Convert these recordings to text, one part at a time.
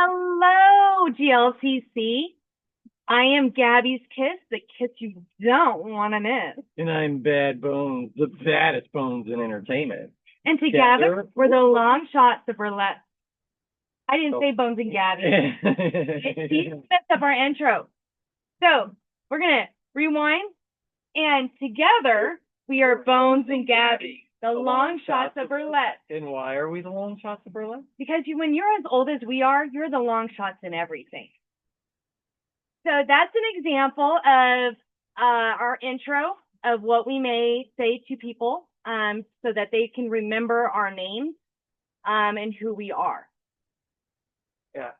Hello, GLTC. I am Gabby's Kiss, the kiss you don't want to miss. And I'm Bad Bones, the baddest bones in entertainment. And together, we're the long shots of burlesque. I didn't say Bones and Gabby. It sets up our intro. So, we're going to rewind, and together, we are Bones and Gabby, the long shots of burlesque. And why are we the long shots of burlesque? Because when you're as old as we are, you're the long shots in everything. So that's an example of our intro of what we may say to people so that they can remember our names and who we are. Yeah.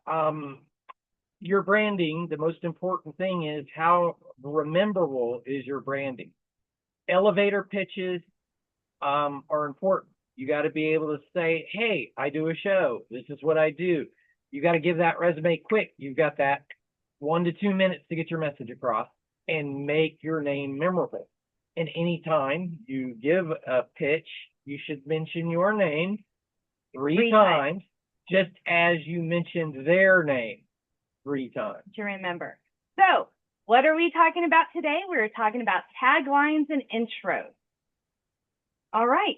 Your branding, the most important thing is how rememberable is your branding. Elevator pitches are important. You got to be able to say, hey, I do a show. This is what I do. You got to give that resume quick. You've got that 1 to 2 minutes to get your message across and make your name memorable. And anytime you give a pitch, you should mention your name three times, just as you mentioned their name 3 times. To remember. So, what are we talking about today? We're talking about taglines and intros. All right.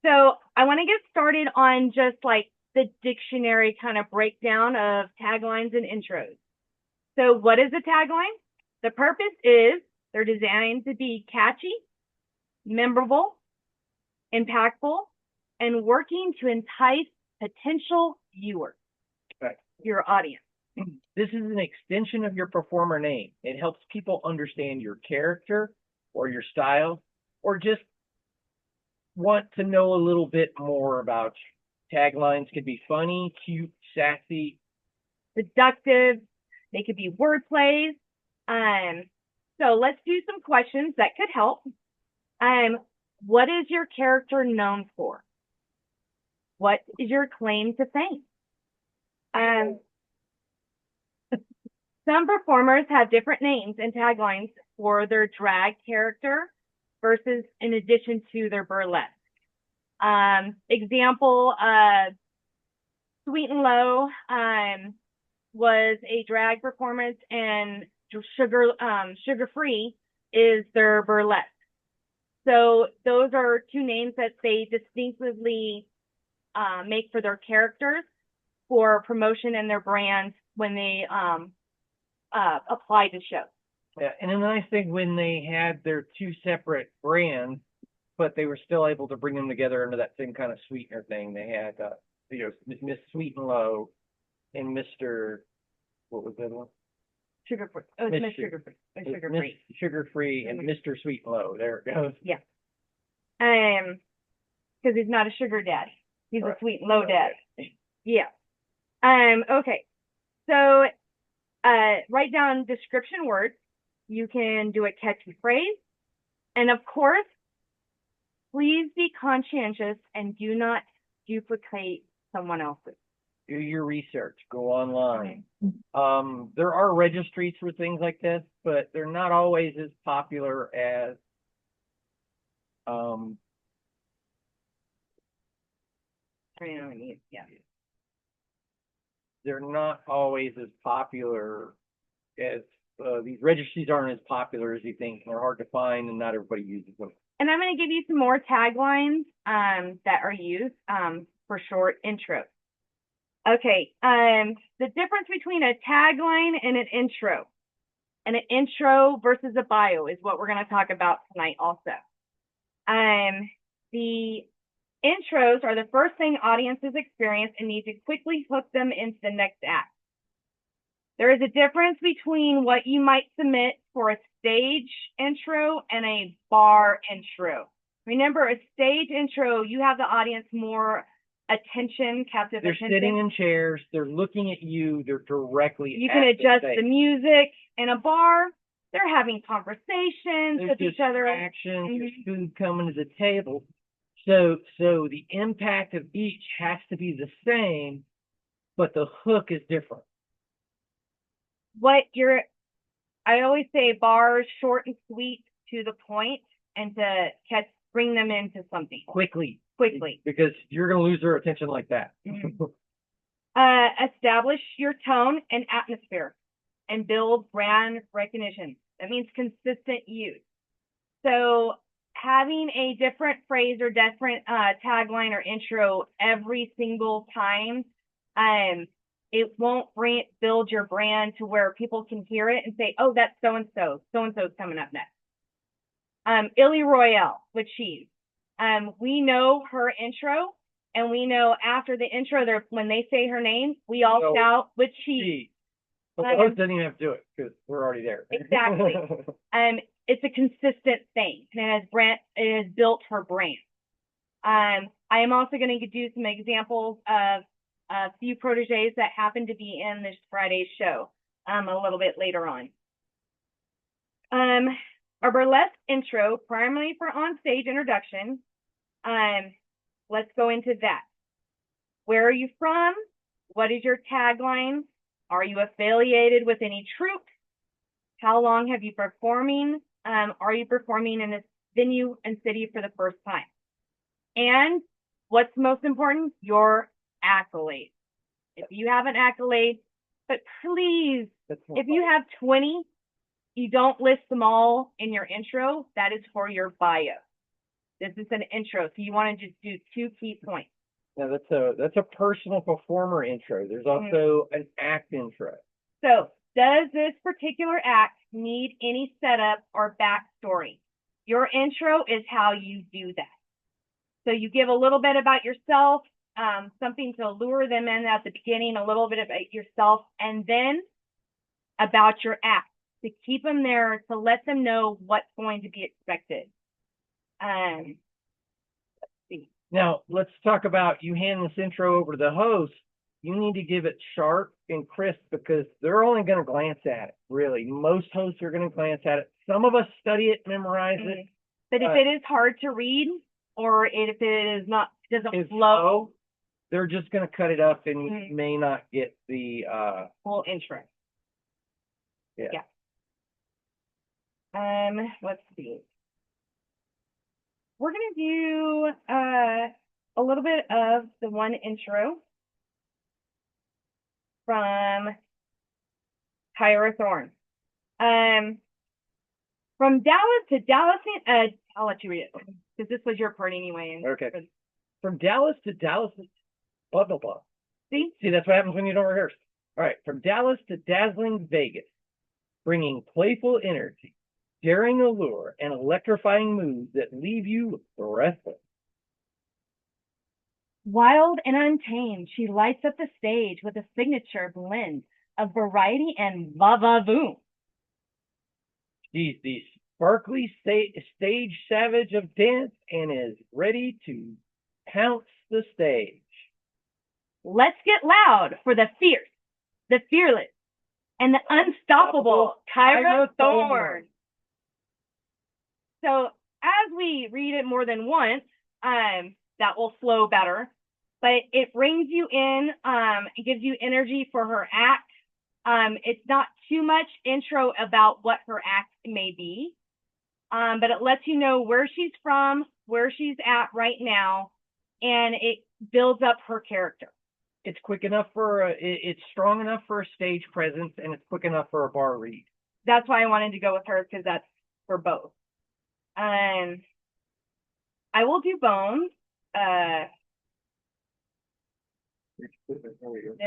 So, I want to get started on just like the dictionary kind of breakdown of taglines and intros. So what is a tagline? The purpose is they're designed to be catchy, memorable, impactful, and working to entice potential viewers, your audience. This is an extension of your performer name. It helps people understand your character or your style, or just want to know a little bit more about you. Taglines can be funny, cute, sassy, seductive. They could be word plays. So let's do some questions that could help. What is your character known for? What is your claim to fame? Some performers have different names and taglines for their drag character versus in addition to their burlesque. Example, Sweet and Low, was a drag performance, and Sugar Free is their burlesque. So those are two names that they distinctively make for their characters for promotion and their brands when they apply to shows. Yeah, and the nice thing when they had their 2 separate brands, but they were still able to bring them together under that same kind of sweetener thing. They had, Miss Sweet and Low and Mr. What was that one? Sugar Free. Oh, it's Miss Sugar Free. Sugar Free. Sugar Free and Mr. Sweet and Low. There it goes. Yeah. Because he's not a sugar daddy. He's a sweet and low daddy. Yeah. Okay. So, write down description words. You can do a catchy phrase. And of course, please be conscientious and do not duplicate someone else's. Do your research. Go online. There are registries for things like this, but they're not always as popular as they're not always as popular as these registries aren't as popular as you think. They're hard to find, and not everybody uses them. And I'm going to give you some more taglines that are used for short intros. Okay, the difference between a tagline and an intro. And an intro versus a bio is what we're going to talk about tonight also. The intros are the first thing audiences experience and need to quickly hook them into the next act. There is a difference between what you might submit for a stage intro and a bar intro. Remember, a stage intro, you have the audience more attention, captive they're attention. They're sitting in chairs. They're looking at you. They're directly You can adjust the music. In a bar, they're having conversations with each other. There's food coming to the table. So the impact of each has to be the same, but the hook is different. I always say bars, short and sweet, to the point, and to bring them into something quickly. Because you're going to lose their attention like that. Establish your tone and atmosphere and build brand recognition. That means consistent use. So having a different phrase or different tagline or intro every single time, it won't build your brand to where people can hear it and say, oh, that's so-and-so. So-and-so's coming up next. Illy Royale with cheese. We know her intro, and we know after the intro, when they say her name, we all shout with cheese. But the host doesn't even have to do it because we're already there. Exactly. It's a consistent thing, and it has built her brand. I am also going to do some examples of a few proteges that happen to be in this Friday's show a little bit later on. A burlesque intro, primarily for on-stage introduction. Let's go into that. Where are you from? What is your tagline? Are you affiliated with any troupe? How long have you performing? Are you performing in this venue and city for the first time? And what's most important? Your accolade. If you have an accolade, but please, if you have 20, you don't list them all in your intro. That is for your bio. This is an intro, so you want to just do 2 key points. Now that's a personal performer intro. There's also an act intro. So does this particular act need any setup or backstory? Your intro is how you do that. So you give a little bit about yourself, something to lure them in at the beginning, a little bit about yourself, and then about your act to keep them there, to let them know what's going to be expected. Let's see. Now, let's talk about you hand this intro over to the host. You need to give it sharp and crisp because they're only going to glance at it, really. Most hosts are going to glance at it. Some of us study it, memorize it. But if it is hard to read or if it is not, doesn't flow, they're just going to cut it up and you may not get the full intro. Yeah. Let's see. We're going to do a little bit of the one intro from Tyra Thorne. From Dallas to Dallas, I'll let you read it because this was your part anyway. Okay. From Dallas to Dallas, blah, blah, blah. See, that's what happens when you don't rehearse. All right. From Dallas to dazzling Vegas, bringing playful energy, daring allure, and electrifying moves that leave you breathless. Wild and untamed, she lights up the stage with a signature blend of variety and va-va-voom. She's the sparkly stage savage of dance and is ready to pounce the stage. Let's get loud for the fierce, the fearless, and the unstoppable Tyra Thorne. So as we read it more than once, that will flow better. But it brings you in, it gives you energy for her act. It's not too much intro about what her act may be, but it lets you know where she's from, where she's at right now, and it builds up her character. It's quick enough it's strong enough for a stage presence, and it's quick enough for a bar read. That's why I wanted to go with her because that's for both. I will do Bones. There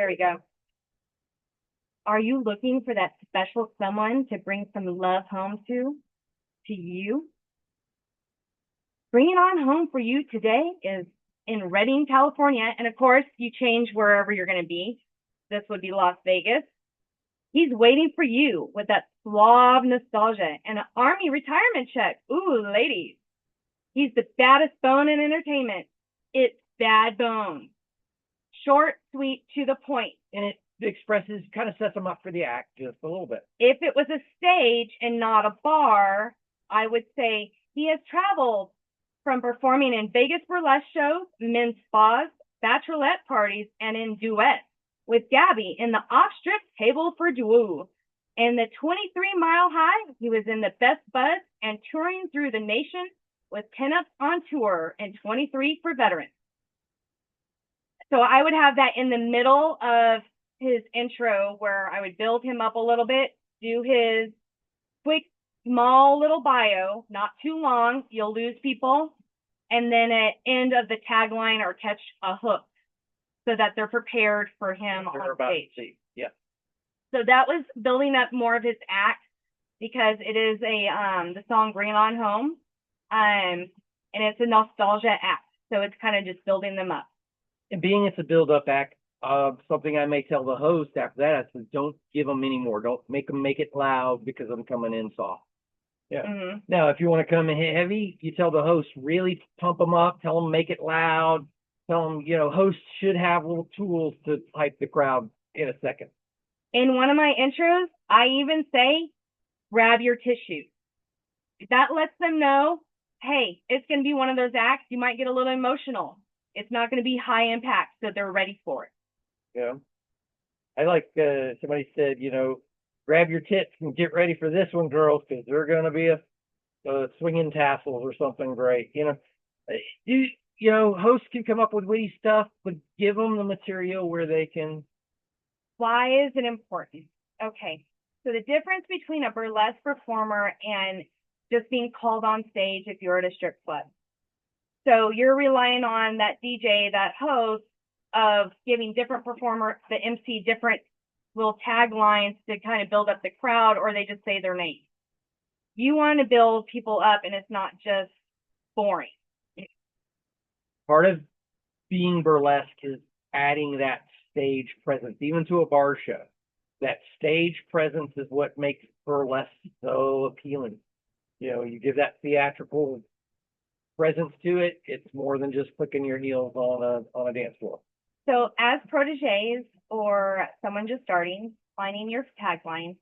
we go. Are you looking for that special someone to bring some love home to you? Bringing on home for you today is in Redding, California. And of course, you change wherever you're going to be. This would be Las Vegas. He's waiting for you with that suave nostalgia and an Army retirement check. Ooh, ladies. He's the baddest bone in entertainment. It's Bad Bones. Short, sweet, to the point. And it expresses, kind of sets him up for the act just a little bit. If it was a stage and not a bar, I would say he has traveled from performing in Vegas burlesque shows, men's spas, bachelorette parties, and in duets with Gabby in the off-strip table for Duo. In the 23-mile high, he was in the Best Buds and touring through the nation with pinups on tour and 23 for veterans. So I would have that in the middle of his intro where I would build him up a little bit, do his quick, small little bio, not too long, you'll lose people. And then at end of the tagline or catch a hook so that they're prepared for him on stage. Yeah. So that was building up more of his act because it is the song Bring It On Home. And it's a nostalgia act. So it's kind of just building them up. And being it's a build-up act, something I may tell the host after that, I said, don't give them any more. Don't make them make it loud because I'm coming in soft. Yeah. Mm-hmm. Now, if you want to come in heavy, you tell the host, really pump them up, tell them make it loud, tell them, hosts should have little tools to hype the crowd in a second. In one of my intros, I even say, grab your tissues. That lets them know, hey, it's going to be one of those acts. You might get a little emotional. It's not going to be high impact, so they're ready for it. Yeah. I like somebody said, grab your tits and get ready for this one, girls, because they're going to be a swinging tassels or something great. Hosts can come up with witty stuff, but give them the material where they can. Why is it important? Okay. So the difference between a burlesque performer and just being called on stage if you're at a strip club. So you're relying on that DJ, that host of giving different performers, the MC, different little taglines to kind of build up the crowd, or they just say their name. You want to build people up and it's not just boring. Part of being burlesque is adding that stage presence, even to a bar show. That stage presence is what makes burlesque so appealing. You give that theatrical presence to it. It's more than just clicking your heels on a dance floor. So as proteges or someone just starting, finding your tagline,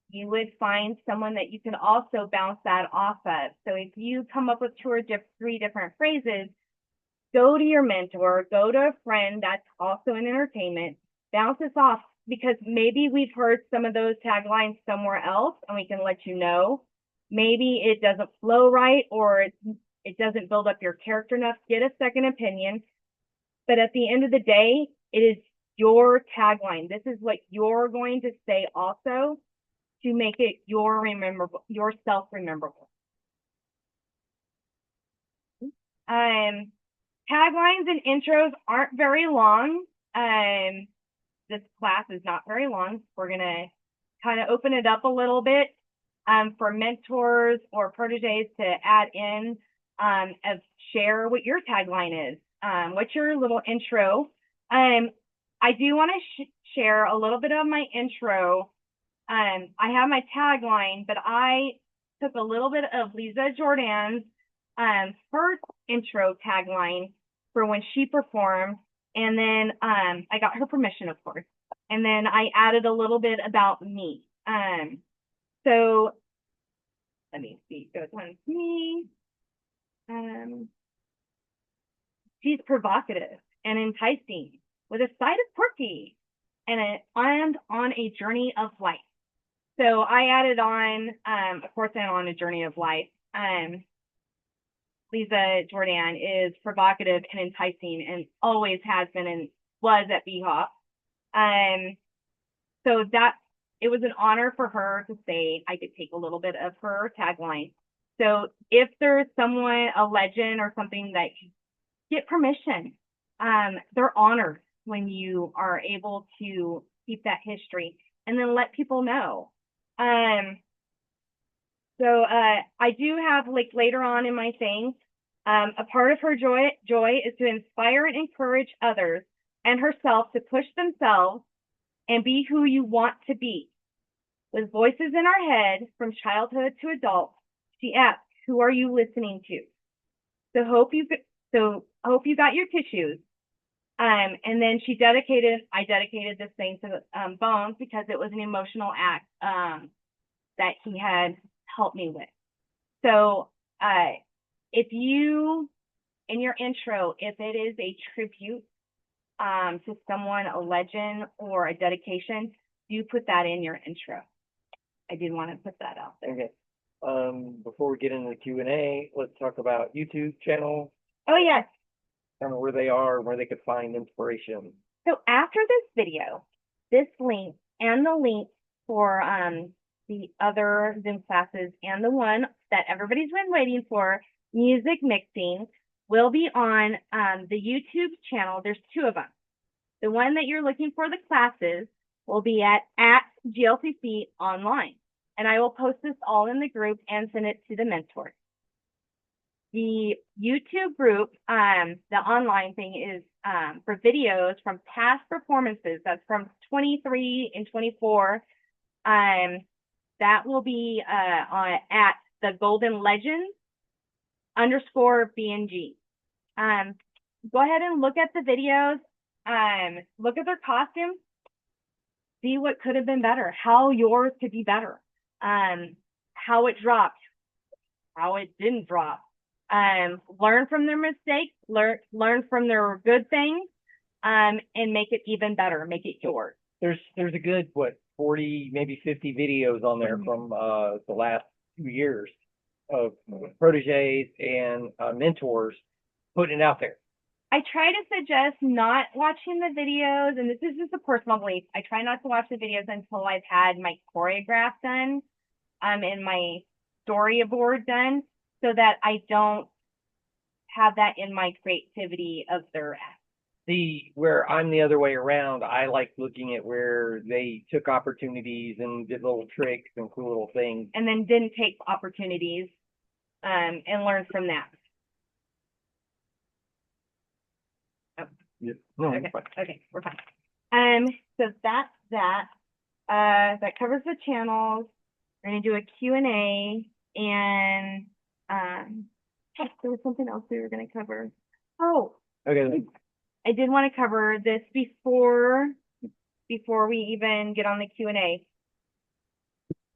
you would find someone that you can also bounce that off of. So if you come up with 2 or 3 different phrases, go to your mentor, go to a friend that's also in entertainment, bounce this off, because maybe we've heard some of those taglines somewhere else and we can let you know. Maybe it doesn't flow right or it doesn't build up your character enough. Get a second opinion. But at the end of the day, it is your tagline. This is what you're going to say also to make it yourself rememberable. Taglines and intros aren't very long. This class is not very long. We're going to kind of open it up a little bit for mentors or proteges to add in and share what your tagline is. What's your little intro? I do want to share a little bit of my intro. I have my tagline, but I took a little bit of Lisa Jordan's first intro tagline for when she performed, and then I got her permission, of course, and then I added a little bit about me. So let me see. Goes on me. She's provocative and enticing with a side of quirky and on a journey of life. So I added on, of course, I'm on a journey of life. Lisa Jordan is provocative and enticing and always has been and was at BHOP. So that it was an honor for her to say I could take a little bit of her tagline. So if there's someone, a legend or something that you get permission, they're honored when you are able to keep that history and then let people know. So I do have, like, later on in my thing, a part of her joy is to inspire and encourage others and herself to push themselves and be who you want to be. With voices in our head from childhood to adult, she asks, who are you listening to? So hope you got your tissues. And then I dedicated this thing to Bones because it was an emotional act that he had helped me with. So if you, in your intro, if it is a tribute to someone, a legend, or a dedication, do put that in your intro. I did want to put that out there. Okay. Before we get into the Q&A, let's talk about YouTube channel. Oh, yes. kind of where they are, where they could find inspiration. So after this video, this link and the link for the other Zoom classes and the one that everybody's been waiting for, music mixing, will be on the YouTube channel. There's two of them. The one that you're looking for, the classes, will be at GLCC Online. And I will post this all in the group and send it to the mentors. The YouTube group, the online thing is for videos from past performances. That's from 23 and 24. That will be at the Golden Legends _BNG. Go ahead and look at the videos. Look at their costumes. See what could have been better. How yours could be better. How it dropped. How it didn't drop. Learn from their mistakes, learn from their good things, and make it even better. Make it yours. There's a good 40, maybe 50 videos on there from the last 2 years of proteges and mentors putting it out there. I try to suggest not watching the videos, and this is just a personal belief. I try not to watch the videos until I've had my choreograph done, and my storyboard done, so that I don't have that in my creativity of their act. Where I'm the other way around, I like looking at where they took opportunities and did little tricks and cool little things. And then didn't take opportunities and learn from that. Oh. Yeah. No, okay, we're fine. So that's that. That covers the channels. We're going to do a Q&A and there was something else we were going to cover. Oh, okay. I did want to cover this before we even get on the Q&A.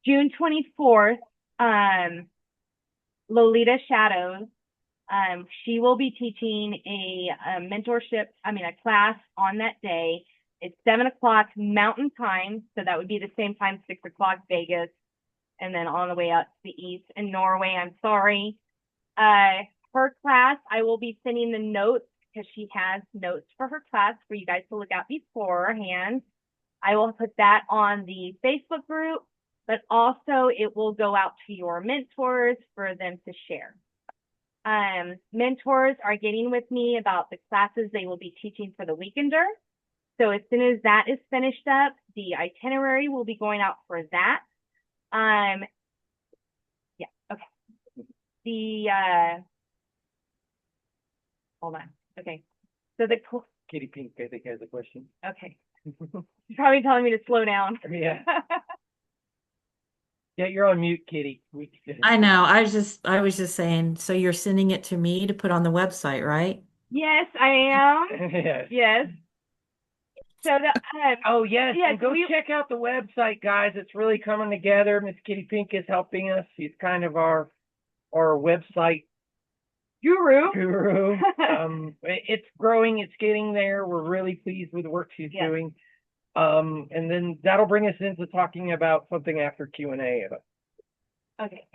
June 24th, Lolita Shadows, she will be teaching a class on that day. It's 7 o'clock Mountain Time, so that would be the same time, 6 o'clock Vegas, and then on the way out to the east in Norway. I'm sorry. Her class, I will be sending the notes because she has notes for her class for you guys to look at beforehand. I will put that on the Facebook group, but also it will go out to your mentors for them to share. Mentors are getting with me about the classes they will be teaching for the weekender. So as soon as that is finished up, the itinerary will be going out for that. Yeah, okay. Hold on. Okay. So Kitty Pink, I think, has a question. Okay. She's probably telling me to slow down. Yeah. Yeah, you're on mute, Kitty. I know. I was just saying, so you're sending it to me to put on the website, right? Yes, I am. Yes. Yes. So oh yes, and go check out the website, guys. It's really coming together. Miss Kitty Pink is helping us. She's kind of our website guru. It's growing. It's getting there. We're really pleased with the work she's doing. And then that'll bring us into talking about something after Q&A. Okay.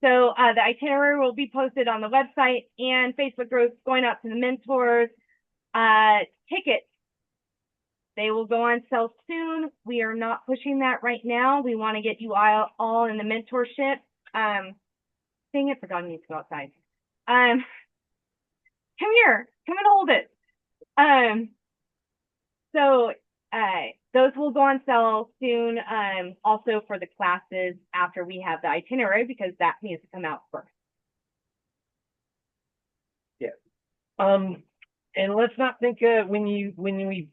So the itinerary will be posted on the website and Facebook groups, going out to the mentors. Tickets, they will go on sale soon. We are not pushing that right now. We want to get you all in the mentorship. Dang it, forgot me to go outside. Come here, come and hold it. So those will go on sale soon. Also for the classes after we have the itinerary, because that needs to come out first. Yeah. And let's not think when we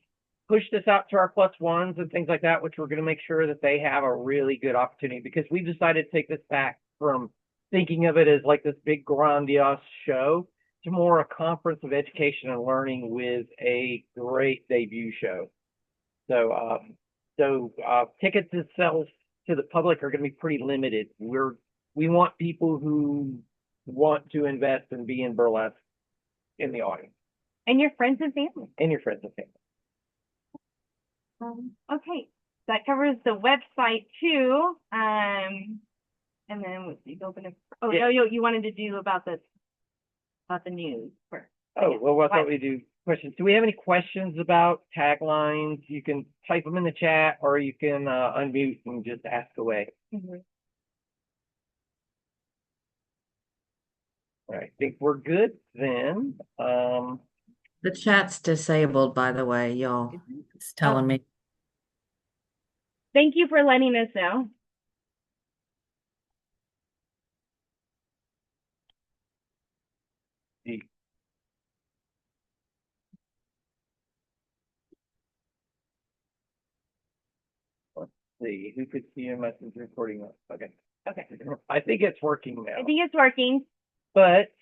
push this out to our +1s and things like that, which we're going to make sure that they have a really good opportunity, because we decided to take this back from thinking of it as like this big grandiose show to more a conference of education and learning with a great debut show. So tickets and sales to the public are going to be pretty limited. We want people who want to invest and be in burlesque in the audience. And your friends and family. And your friends and family. Okay, that covers the website too. And then let's see, open it. Oh, yeah. No, you wanted to do about the news first. Oh, well, I thought we do questions. Do we have any questions about taglines? You can type them in the chat or you can unmute and just ask away. Mhm. All right, I think we're good then. The chat's disabled, by the way, y'all. It's telling me. Thank you for letting us know. the- Let's see, who could see your message recording? Okay. Okay. I think it's working I now. think it's working. But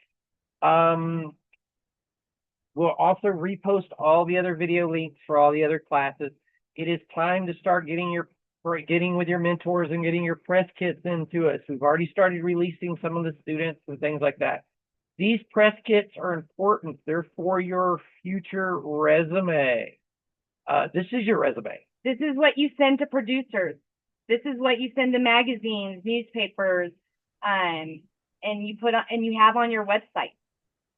we'll also repost all the other video links for all the other classes. It is time to start getting with your mentors and getting your press kits into us. We've already started releasing some of the students and things like that. These press kits are important. They're for your future resume. This is your resume. This is what you send to producers. This is what you send to magazines, newspapers, and you put on, and you have on your website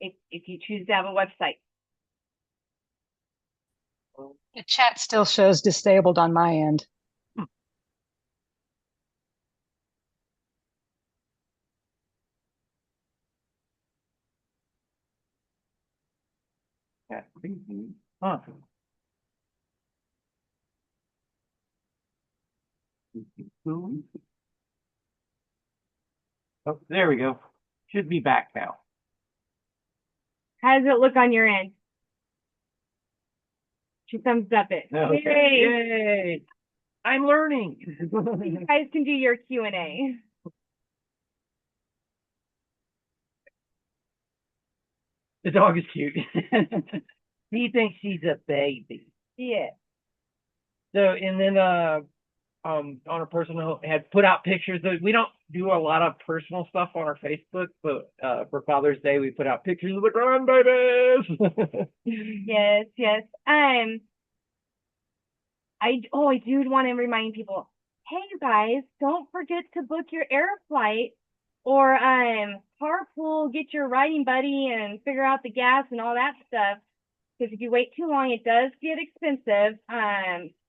if you choose to have a website. The chat still shows disabled on my end. Huh. Oh, there we go. Should be back now. How does it look on your end? She thumbs up it. Okay. Yay! I'm learning. You guys can do your Q&A. The dog is cute. He thinks she's a baby. Yeah. So, and then on a personal note, had put out pictures. We don't do a lot of personal stuff on our Facebook, but for Father's Day, we put out pictures of the grandbabies. Yes, yes. I do want to remind people, hey, you guys, don't forget to book your air flight or carpool, get your riding buddy and figure out the gas and all that stuff. Because if you wait too long, it does get expensive.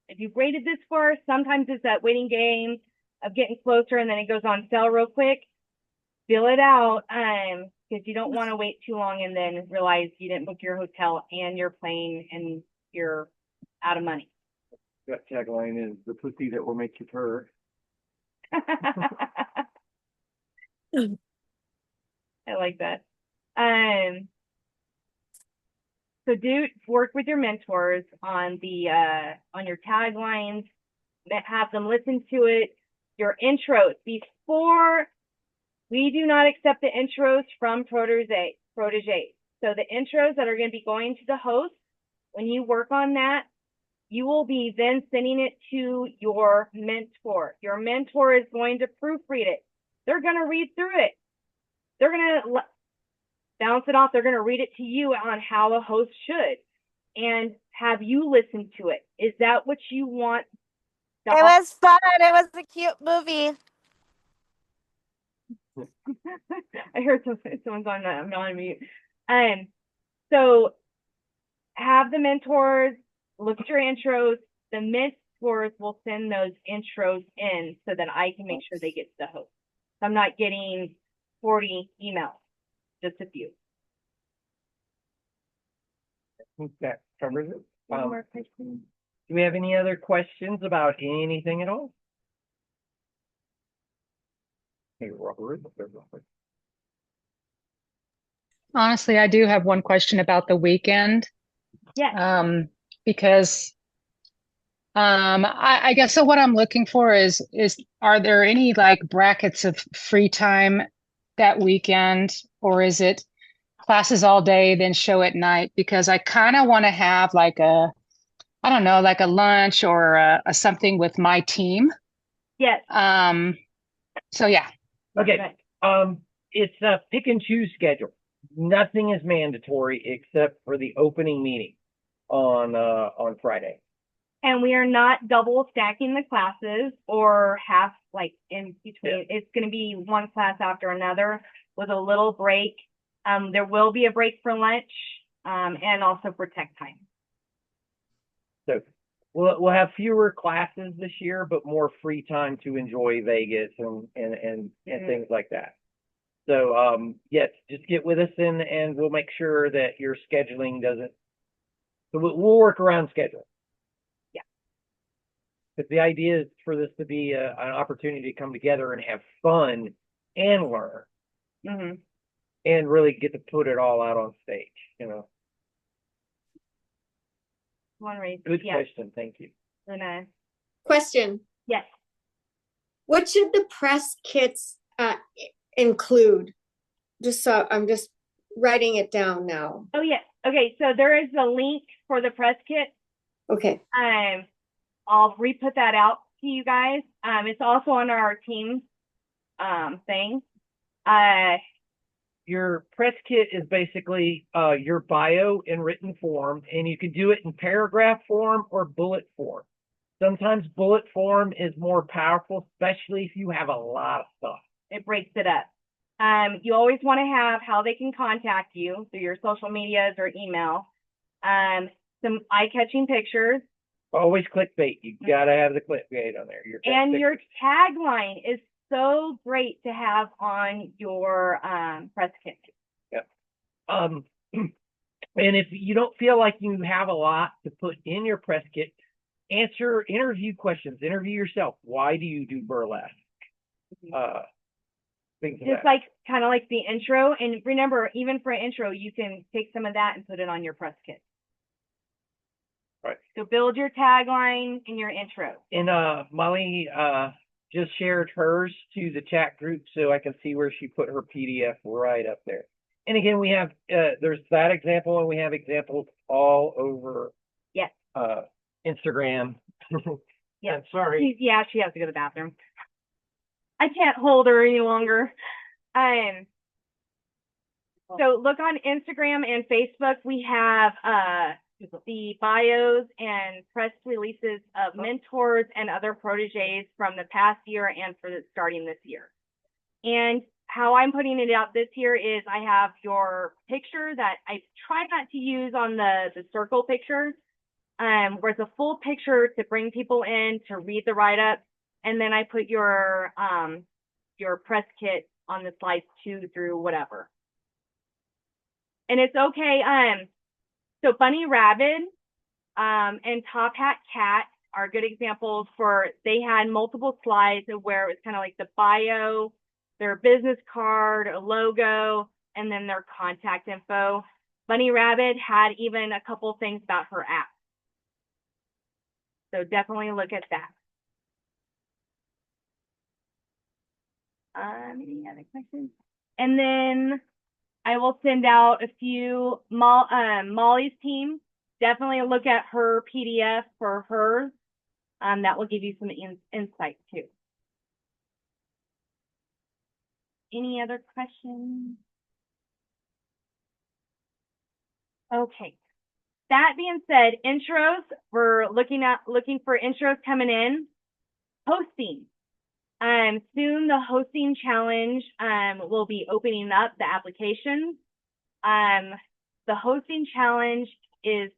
If you've waited this far, sometimes it's that waiting game of getting closer and then it goes on sale real quick. Fill it out because you don't want to wait too long and then realize you didn't book your hotel and your plane and you're out of money. That tagline is the pussy that will make you purr. I like that. So do work with your mentors on on your taglines, have them listen to it, your intros. Before, we do not accept the intros from proteges. So the intros that are going to be going to the host, when you work on that, you will be then sending it to your mentor. Your mentor is going to proofread it. They're going to read through it. They're going to bounce it off. They're going to read it to you on how a host should and have you listen to it. Is that what you want? It was fun. It was a cute movie. I heard someone's on mute. So have the mentors look at your intros. The mentors will send those intros in so that I can make sure they get to the host. So I'm not getting 40 emails, just a few. I think that covers it. Any more questions? Do we have any other questions about anything at all? Hey, Robert. Honestly, I do have one question about the weekend. Yes. Because I guess so what I'm looking for is are there any like brackets of free time that weekend, or is it classes all day, then show at night? Because I kind of want to have like I don't know, like a lunch or a something with my team. Yes. So yeah. Okay. It's a pick and choose schedule. Nothing is mandatory except for the opening meeting on Friday. And we are not double stacking the classes or half like in between. Yeah. It's going to be one class after another with a little break. There will be a break for lunch. and also for tech time. So we'll have fewer classes this year, but more free time to enjoy Vegas and things like that. So yes, just get with us and we'll make sure that your scheduling doesn't. So we'll work around schedule. Yeah. Because the idea is for this to be an opportunity to come together and have fun and learn, and really get to put it all out on stage. You know. Good question. Thank you. Luna. Question. Yes. What should the press kits include? Just so I'm just writing it down now. Oh, yes. Okay, so there is a link for the press kit. Okay. I'll re-put that out to you guys. It's also on our team thing. Your press kit is basically your bio in written form, and you can do it in paragraph form or bullet form. Sometimes bullet form is more powerful, especially if you have a lot of stuff. It breaks it up. You always want to have how they can contact you through your social medias or email. Some eye-catching pictures. Always clickbait. You gotta have the clickbait on there. Your tagline is so great to have on your press kit. Yep. And if you don't feel like you have a lot to put in your press kit, answer interview questions. Interview yourself. Why do you do burlesque? Just like kind of like the intro. And remember, even for an intro, you can take some of that and put it on your press kit. Right. So build your tagline in your intro. And Molly just shared hers to the chat group so I can see where she put her PDF right up there. And again, we have there's that example, and we have examples all over Instagram. Yeah, sorry. She has to go to the bathroom. I can't hold her any longer. So look on Instagram and Facebook. We have the bios and press releases of mentors and other proteges from the past year and for starting this year. And how I'm putting it out this year is I have your picture that I try not to use on the circle picture, where it's a full picture to bring people in to read the write-up. And then I put your press kit on the slides 2 through whatever. And it's okay. So Bunny Rabbit and Top Hat Cat are good examples they had multiple slides of where it was kind of like the bio, their business card, a logo, and then their contact info. Bunny Rabbit had even a couple things about her app. So definitely look at that. Any other questions? And then I will send out a few. Molly's team, definitely look at her PDF for hers. That will give you some insight too. Any other questions? Okay. That being said, intros, we're looking for intros coming in. Hosting. Soon the hosting challenge will be opening up the applications. The hosting challenge is,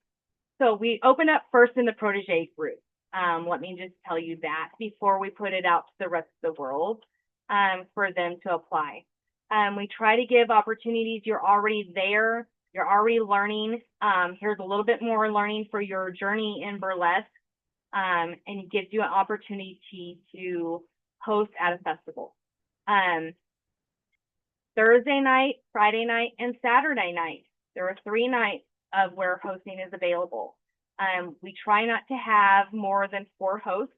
so we open up first in the protege group. Let me just tell you that before we put it out to the rest of the world for them to apply. We try to give opportunities. You're already there. You're already learning. Here's a little bit more learning for your journey in burlesque, and it gives you an opportunity to host at a festival. Thursday night, Friday night, and Saturday night. There are 3 nights of where hosting is available. We try not to have more than 4 hosts,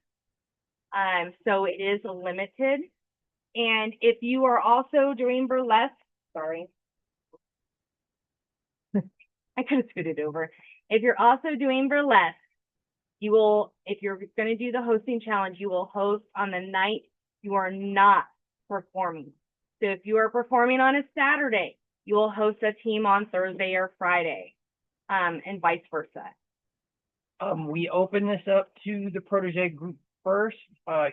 so it is limited. And if you are also doing burlesque, sorry, I could have scooted over. If you're also doing burlesque, you will, if you're going to do the hosting challenge, you will host on the night you are not performing. So if you are performing on a Saturday, you will host a team on Thursday or Friday, and vice versa. We open this up to the protege group first,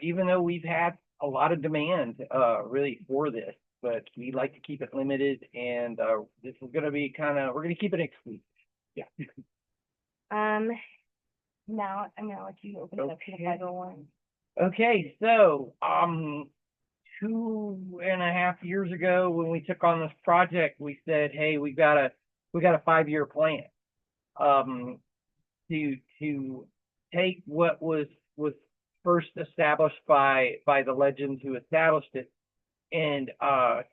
even though we've had a lot of demand really for this, but we like to keep it limited, and this is going to be we're going to keep it exclusive. Yeah. Now I'm gonna let you open it up to the Okay. 501. Okay, so 2.5 years ago when we took on this project, we said, hey, we got a 5-year plan. To take what was first established by the legends who established it and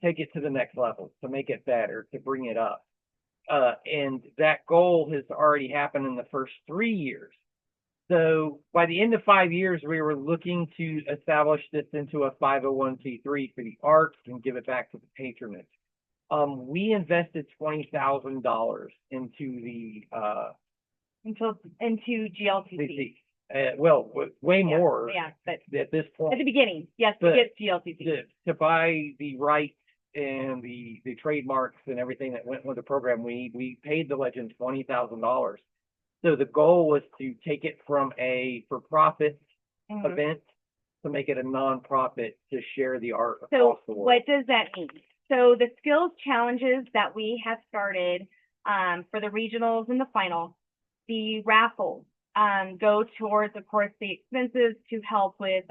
take it to the next level, to make it better, to bring it up. And that goal has already happened in the first 3 years. So by the end of 5 years, we were looking to establish this into a 501c3 for the arts and give it back to the patronage. We invested $20,000 into the into GLTC. well, way Yeah, more yeah, but at this point. at the beginning, yes, to But get GLTC. To buy the rights and the trademarks and everything that went with the program, we paid the legend $20,000. So the goal was to take it from a for-profit Mhm. event to make it a non-profit to share the art So across the world. what does that mean? So the skills challenges that we have started for the regionals and the final, the raffles go towards, of course, the expenses to help with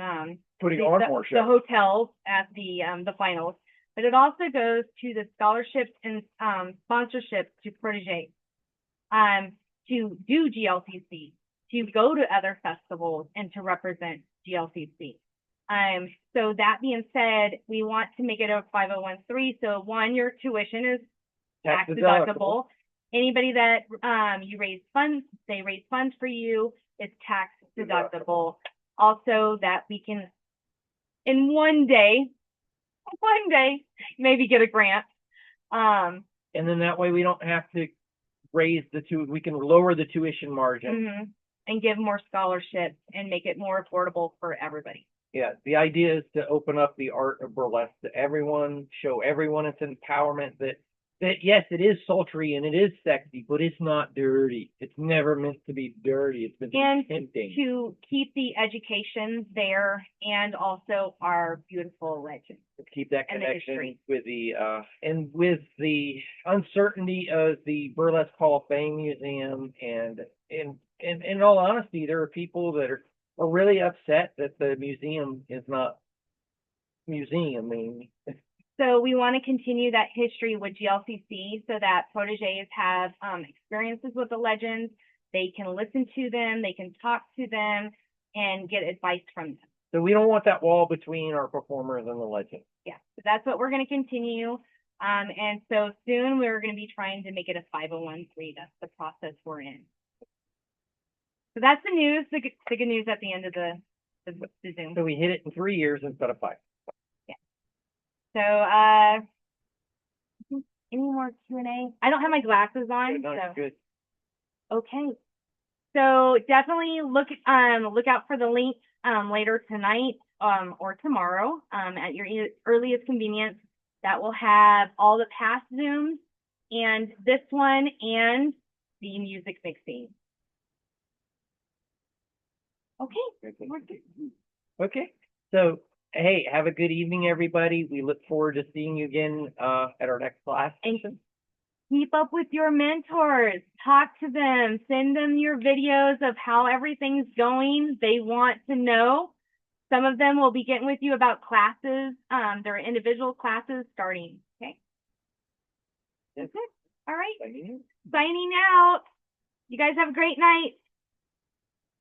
Putting on more the shows. hotels at the finals, but it also goes to the scholarships and sponsorships to Protege, to do GLTC, to go to other festivals and to represent GLTC. So that being said, we want to make it a 501(c)(3). So one, your tuition is tax deductible. Anybody that you raise funds, they raise funds for you, it's tax deductible. Also, that we can, in one day, maybe get a grant. And then that way we don't have to raise we can lower the tuition margin. And give more scholarships and make it more affordable for everybody. Yeah, the idea is to open up the art of burlesque to everyone, show everyone its empowerment, that yes, it is sultry and it is sexy, but it's not dirty. It's never meant to be dirty. It's meant to be tempting. To keep the education there and also our beautiful legends. To keep that and the connection history. with the and with the uncertainty of the Burlesque Hall of Fame Museum, and in all honesty, there are people that are really upset that the museum is not museuming. So we want to continue that history with GLCC so that proteges have experiences with the legends. They can listen to them, they can talk to them, and get advice from them. So we don't want that wall between our performers and the legends. Yeah, so that's what we're going to continue. And so soon we're going to be trying to make it a 501(c)(3). That's the process we're in. So that's the news, the good news at the end of the Zoom. So we hit it in 3 years instead of 5. So, any more Q&A? I don't have my glasses on. No, so. good. Okay. So definitely look out for the link later tonight or tomorrow at your earliest convenience. That will have all the past Zooms and this one and the music mixing. Okay. Okay. So, hey, have a good evening, everybody. We look forward to seeing you again at our next class. And keep up with your mentors. Talk to them. Send them your videos of how everything's going. They want to know. Some of them will be getting with you about classes, their individual classes starting. Okay. That's it. All right. Signing out. You guys have a great night.